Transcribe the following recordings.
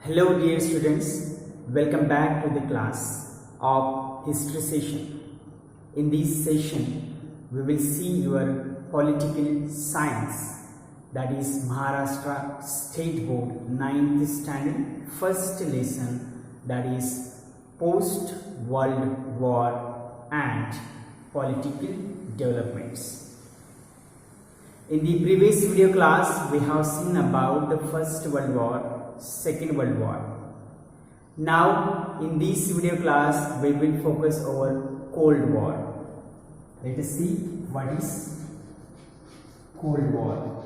Hello dear students, welcome back to the class of history session. In this session, we will see your political science, that is Maharashtra State Board 9th standard first lesson, that is post World War and political developments. In the previous video class, we have seen about the First World War, Second World War. Now, in this video class, we will focus over Cold War. Let us see what is Cold War.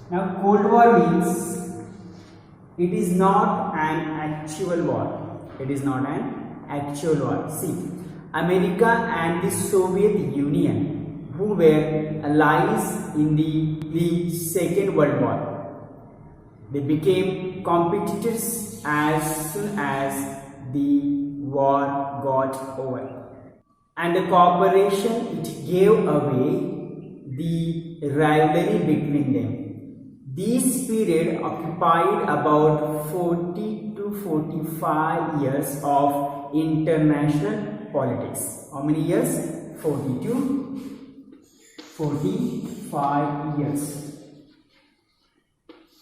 Now, Cold War means it is not an actual war. It is not an actual war. See, America and the Soviet Union, who were allies in the Second World War, they became competitors as soon as the war got over. And the cooperation, it gave away the rivalry between them. This period occupied about 40 to 45 years of international politics. How many years? 40 to 45 years.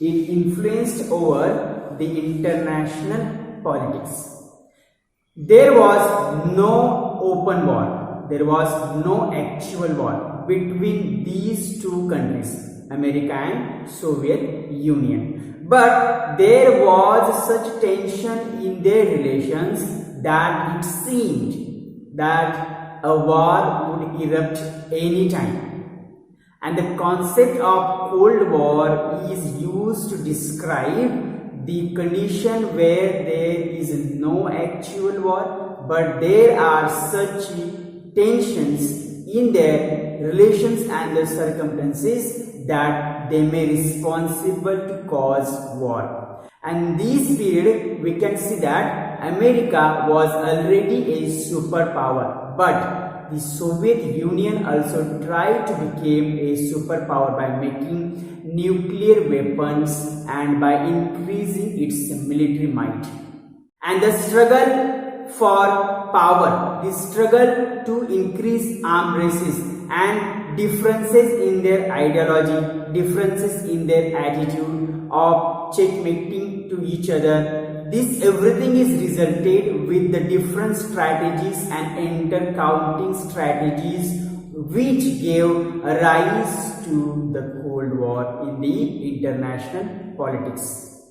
It influenced over the international politics. There was no open war. There was no actual war between these two countries, America and Soviet Union. But there was such tension in their relations that it seemed that a war would erupt any time. And the concept of Cold War is used to describe the condition where there is no actual war, but there are such tensions in their relations and the circumstances that they may be responsible to cause war. And this period, we can see that America was already a superpower, but the Soviet Union also tried to become a superpower by making nuclear weapons and by increasing its military might. And the struggle for power, the struggle to increase arm races and differences in their ideology, differences in their attitude of checkmating to each other, this everything is resulted with the different strategies and intercounting strategies which gave rise to the Cold War in the international politics.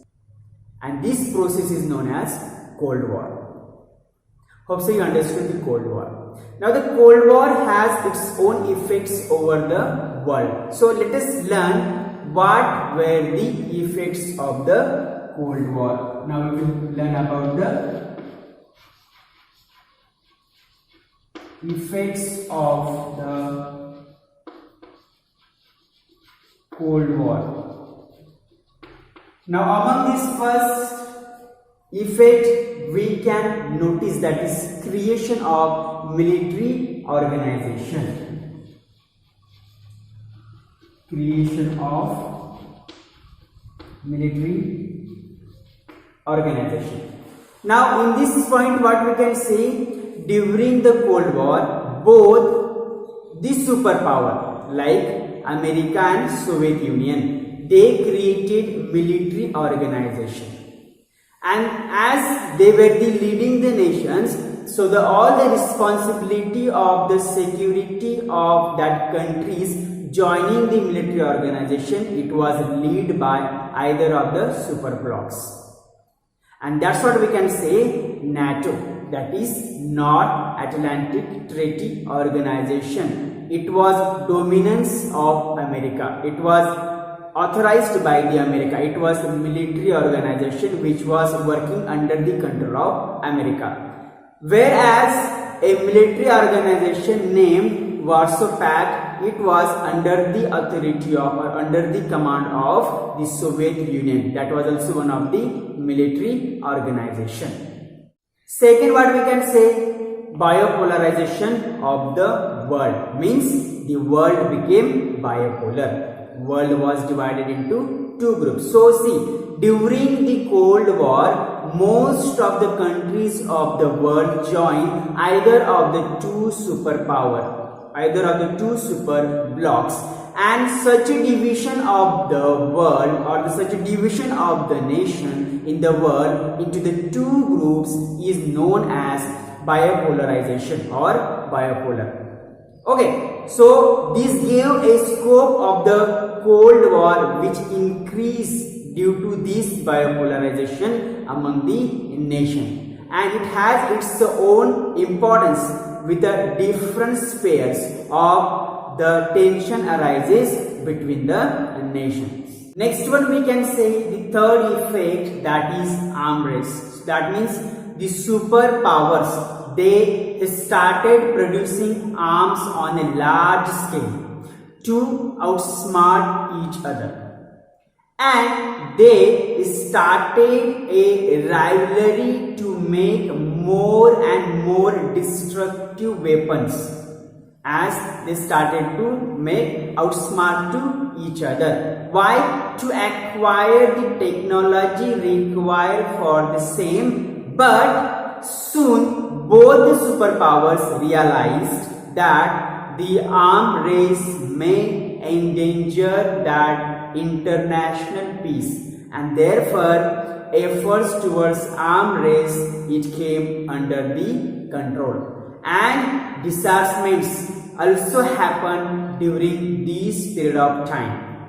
And this process is known as Cold War. Hope so you understood the Cold War. Now the Cold War has its own effects over the world. So let us learn what were the effects of the Cold War. Now we will learn about the effects of the Cold War. Now among this first effect, we can notice that is creation of military organization. Creation of military organization. Now in this point, what we can say, during the Cold War, both the superpower like America and Soviet Union, they created military organization. And as they were the leading the nations, so all the responsibility of the security of that countries joining the military organization, it was led by either of the superblocks. And that's what we can say NATO, that is North Atlantic Treaty Organization. It was dominance of America. It was authorized by the America. It was a military organization which was working under the control of America. Whereas a military organization named Warsaw Pact, it was under the authority of or under the command of the Soviet Union. That was also one of the military organization. Second, what we can say, biopolarization of the world, means the world became bipolar. world was divided into two groups. So see, during the Cold War, most of the countries of the world joined either of the two superpower, either of the two super blocks, and such a division of the world or such a division of the nation in the world into the two groups is known as bipolarization or bipolar. Okay, so this gave a scope of the Cold War which increased due to this bipolarization among the nation, and it has its own importance with the different spheres of the tension arises between the nations. Next one we can say the third effect, that is arm race. That means the superpowers, they started producing arms on a large scale to outsmart each other, and they started a rivalry to make more and more destructive weapons as they started to make outsmart to each other. Why? To acquire the technology required for the same, but soon both the superpowers realized that the arm race may endanger that international peace, and therefore efforts towards arm race it came under the control, and disarmaments also happened during this period of time.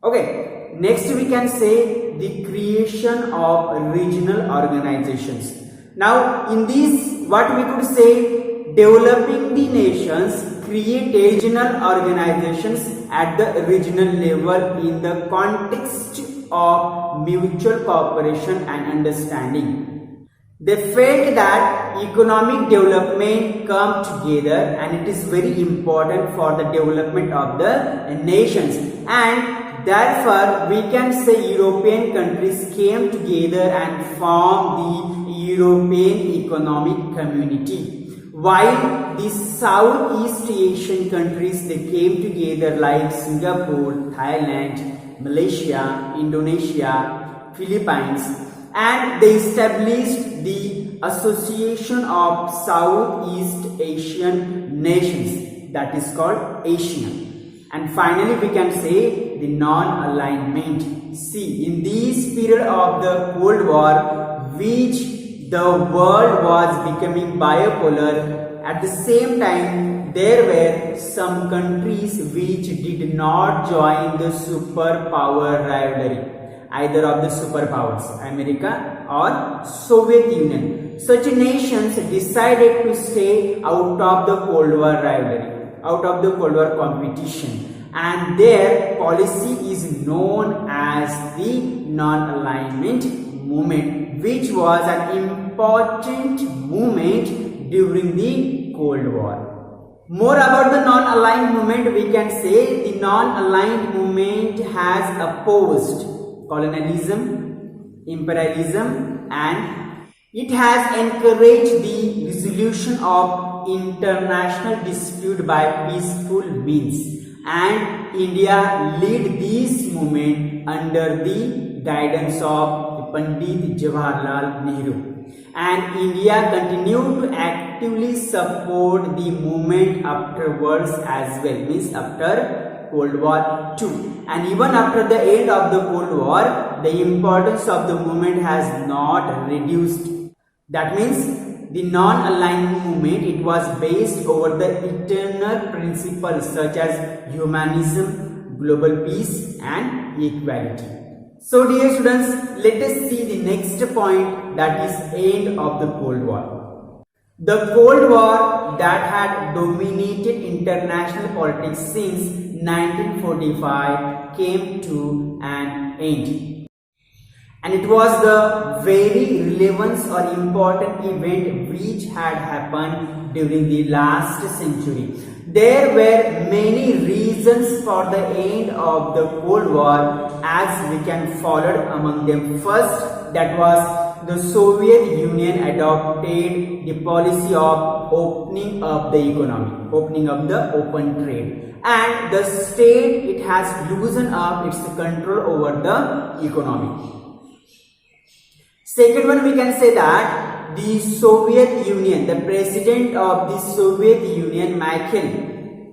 Okay, next we can say the creation of regional organizations. Now in this, what we could say, developing the nations create regional organizations at the regional level in the context of mutual cooperation and understanding. They felt that economic development come together and it is very important for the development of the nations, and therefore we can say European countries came together and formed the European Economic Community, while the Southeast Asian countries, they came together like Singapore, Thailand, Malaysia, Indonesia, Philippines, and they established the Association of Southeast Asian Nations, that is called ASEAN. And finally we can say the non-alignment. See, in this period of the Cold War, which the world was becoming bipolar, at the same time there were some countries which did not join the superpower rivalry, either of the superpowers, America or Soviet Union. Such nations decided to stay out of the Cold War rivalry, out of the Cold War competition, and their policy is known as the non-alignment movement, which was an important movement during the Cold War. More about the non-aligned movement, we can say the non-aligned movement has opposed colonialism, imperialism, and it has encouraged the resolution of international dispute by peaceful means, and India led this movement under the guidance of Pandit Jawaharlal Nehru, and India continued to actively support the movement afterwards as well, means after Cold War II. And even after the end of the Cold War, the importance of the movement has not reduced. That means the non-aligned movement, it was based over the eternal principles such as humanism, global peace and equality. So dear students, let us see the next point, that is end of the Cold War. The Cold War that had dominated international politics since 1945 came to an end, and it was the very relevant or important event which had happened during the last century. There were many reasons for the end of the Cold War, as we can follow among them. First, that was the Soviet Union adopted the policy of opening up the economy, opening up the open trade, and the state, it has loosened up its control over the economy. Second one, we can say that the Soviet Union, the president of the Soviet Union, Mikhail,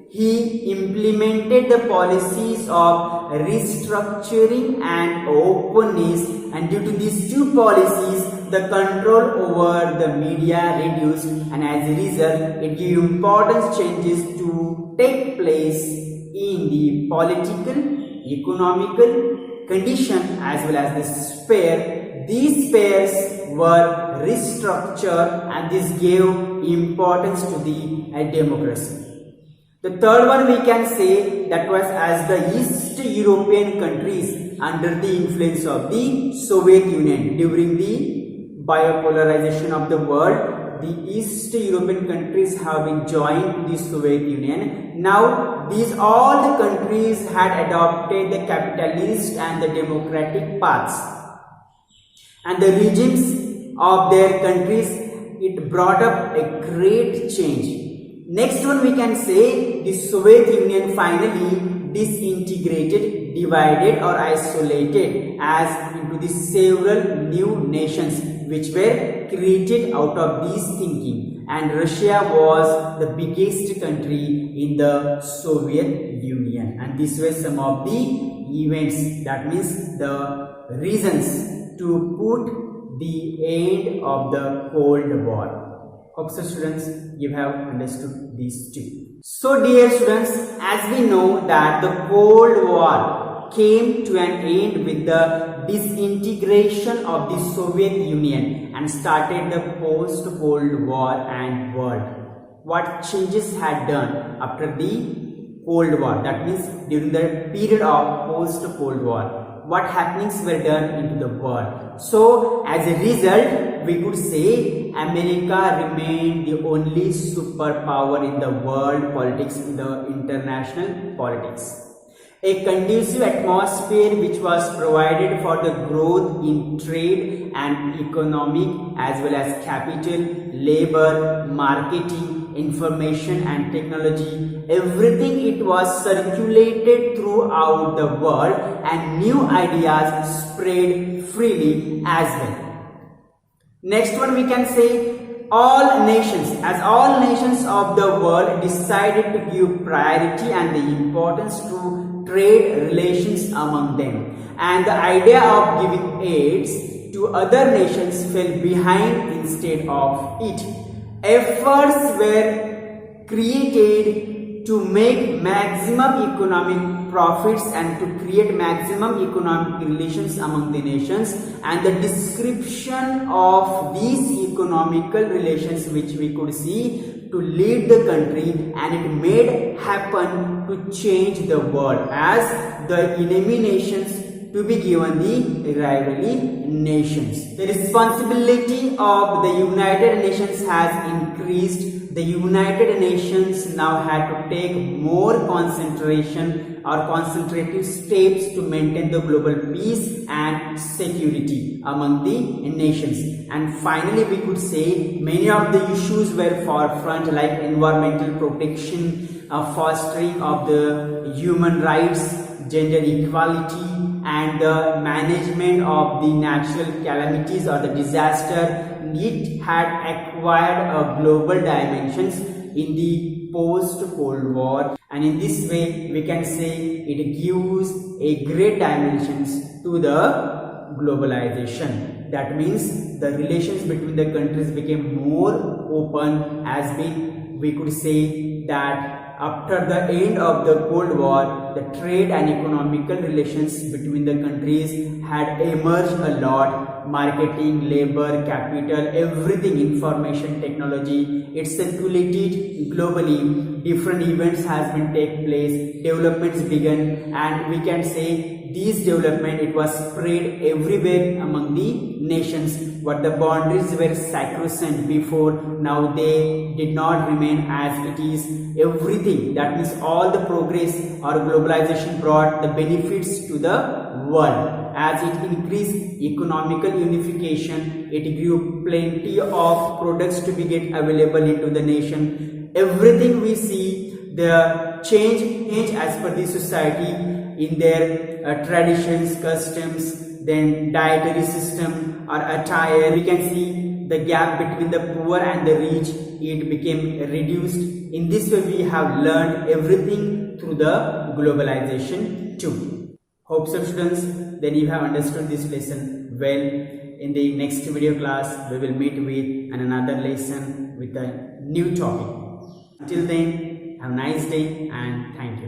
he implemented the policies of restructuring and openness, and due to these two policies, the control over the media reduced, and as a result, it gave important changes to take place in the political, economical condition as well as the sphere. These spheres were restructured, and this gave importance to the democracy. The third one, we can say, that was as the East European countries under the influence of the Soviet Union during the bipolarization of the world, the East European countries have been joined the Soviet Union. Now these all the countries had adopted the capitalist and the democratic paths, and the regimes of their countries, it brought up a great change. Next one, we can say the Soviet Union finally disintegrated, divided or isolated as into the several new nations which were created out of this thinking, and Russia was the biggest country in the Soviet Union, and these were some of the events, that means the reasons to put the end of the Cold War. Hope so students, you have understood these two. So dear students, as we know that the Cold War came to an end with the disintegration of the Soviet Union and started the post-Cold War and world. What changes had done after the Cold War, that means during the period of post-Cold War, what happenings were done into the world. So as a result, we could say America remained the only superpower in the world politics, in the international politics. A conducive atmosphere which was provided for the growth in trade and economic as well as capital, labor, marketing, information and technology, everything, it was circulated throughout the world, and new ideas spread freely as well. Next one, we can say all nations, as all nations of the world decided to give priority and the importance to trade relations among them, and the idea of giving aids to other nations fell behind instead of it. Efforts were created to make maximum economic profits and to create maximum economic relations among the nations, and the description of these economical relations which we could see to lead the country, and it made happen to change the world as the enemy nations to be given the rivalry nations. The responsibility of the United Nations has increased. The United Nations now had to take more concentration or concentrative steps to maintain the global peace and security among the nations. And finally, we could say many of the issues were forefront, like environmental protection, fostering of the human rights, gender equality, and the management of the natural calamities or the disaster. It had acquired a global dimensions in the post-Cold War, and in this way we can say it gives a great dimensions to the globalization. That means the relations between the countries became more open, as we could say that after the end of the Cold War, the trade and economical relations between the countries had emerged a lot. Marketing, labor, capital, everything, information technology, it circulated globally. Different events has been take place, developments began, and we can say these development, it was spread everywhere among the nations. But the boundaries were sacrosanct before, now they did not remain as it is. Everything, that means all the progress or globalization brought the benefits to the world. As it increased economical unification, it grew plenty of products to be get available into the nation. Everything we see, the change as per the society in their traditions, customs, then dietary system or attire. We can see the gap between the poor and the rich, it became reduced. In this way we have learned everything through the globalization too. Hope so students, then you have understood this lesson well. In the next video class we will meet with another lesson with a new topic. Until then, have a nice day and thank you.